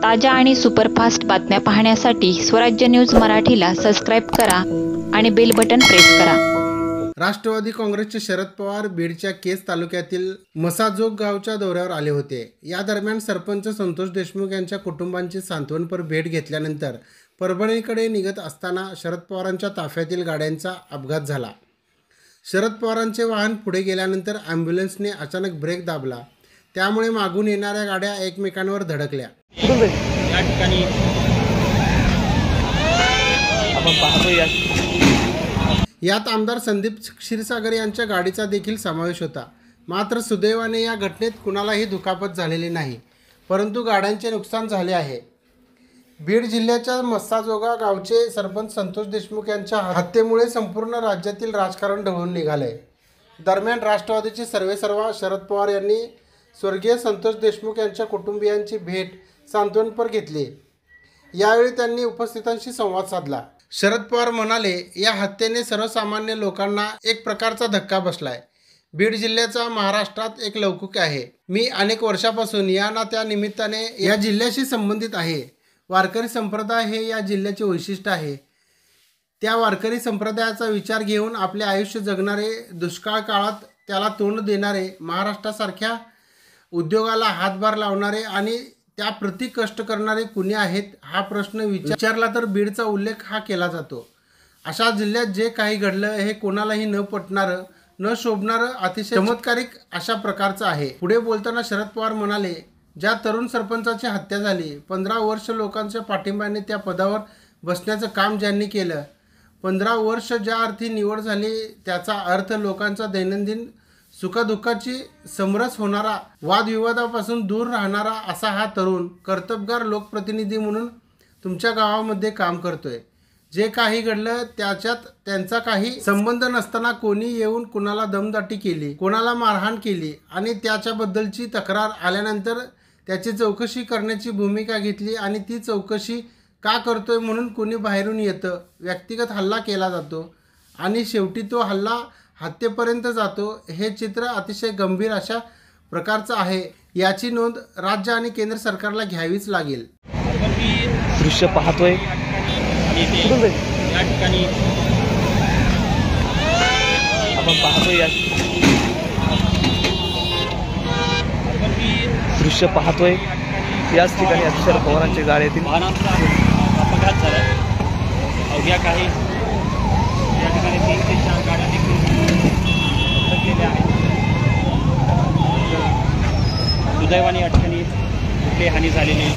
ताज्या आणि सुपरफास्ट बातम्या पाहण्यासाठी स्वराज्य न्यूज मराठीला सबस्क्राईब करा आणि बेल बटन प्रेस करा। राष्ट्रवादी काँग्रेसचे शरद पवार बीडच्या केज तालुक्यातील मसाजोग गावच्या दौऱ्यावर आले होते। या दरम्यान सरपंच संतोष देशमुख यांच्या कुटुंबांची सांत्वनपर भेट घेतल्यानंतर परभणीकडे निघत असताना शरद पवारांच्या ताफ्यातील गाड्यांचा अपघात झाला। शरद पवारांचे वाहन पुढे गेल्यानंतर ॲम्ब्युलन्सने अचानक ब्रेक दाबला, त्यामुळे मागून येणाऱ्या गाड्या एकमेकांवर धडकल्या। या ठिकाणी आपण पाहतोय यात आमदार संदीप क्षीरसागर यांच्या गाडीचा देखील समावेश होता। मात्र सुदैवाने या घटनेत कुणालाही दुखापत झालेली नाही, परंतु गाड्यांचे नुकसान झाले आहे। बीड जिल्ह्याच्या मस्साजोगा गावचे सरपंच संतोष देशमुख यांच्या हत्येमुळे संपूर्ण राज्यातील राजकारण ढवळून निघाले। दरम्यान राष्ट्रवादीचे सर्वेसर्वा शरद पवार यांनी स्वर्गीय संतोष देशमुख यांच्या कुटुंबियांची भेट सांत्वनपर घेतली। यावेळी त्यांनी उपस्थितांशी संवाद साधला। शरद पवार म्हणाले, या हत्येने सर्वसामान्य लोकांना एक प्रकारचा धक्का बसलाय। बीड जिल्ह्याचा महाराष्ट्रात एक लौकिक आहे। मी अनेक वर्षापासून या ना त्या निमित्ताने या जिल्ह्याशी संबंधित आहे। वारकरी संप्रदाय हे या जिल्ह्याचे वैशिष्ट्य आहे। त्या वारकरी संप्रदायाचा विचार घेऊन आपले आयुष्य जगणारे, दुष्काळ काळात त्याला तोंड देणारे, महाराष्ट्रासारख्या उद्योगाला हातभार लावणारे आणि त्या प्रति कष्ट करणारे कुणी आहेत हा प्रश्न विचारला तर बीडचा उल्लेख हा केला जातो। अशा जिल्ह्यात जे काही घडलं हे कोणालाही न पटणारं, न शोभणारं, अतिशय चमत्कारिक अशा प्रकारचं आहे। पुढे बोलताना शरद पवार म्हणाले, ज्या तरुण सरपंचाची हत्या झाली, 15 वर्ष लोकांच्या पाठिंब्याने त्या पदावर बसण्याचं काम ज्यांनी केलं, 15 वर्ष ज्या अर्थी निवड झाली त्याचा अर्थ लोकांचा दैनंदिन सुखदुःखाची समरस होणारा, वादविवादापासून दूर राहणारा असा हा तरुण कर्तबगार लोकप्रतिनिधी म्हणून तुमच्या गावामध्ये काम करतोय। जे काही घडलं त्याच्यात त्यांचा काही संबंध नसताना कोणी येऊन कुणाला दमदाटी केली, कोणाला मारहाण केली आणि त्याच्याबद्दलची तक्रार आल्यानंतर त्याची चौकशी करण्याची भूमिका घेतली आणि ती चौकशी का करतोय म्हणून कोणी बाहेरून येतं, व्यक्तिगत हल्ला केला जातो आणि शेवटी तो हल्ला हत्येपर्यंत जातो। हे चित्र अतिशय गंभीर अशा प्रकारचं आहे। याची नोंद राज्य आणि केंद्र सरकारला घ्यावीच लागेल। दृश्य पाहतोय या ठिकाणी आपण पाहतोय दृश्य पाहतोय याच ठिकाणी शरद पवारांच्या गाड्यातील अपघात झाला। अवघ्या काही या ठिकाणी 3 ते 4 गाड्या देखील गेल्या आहेत। सुदैवाने या ठिकाणी कुठलीही हानी झालेली नाही।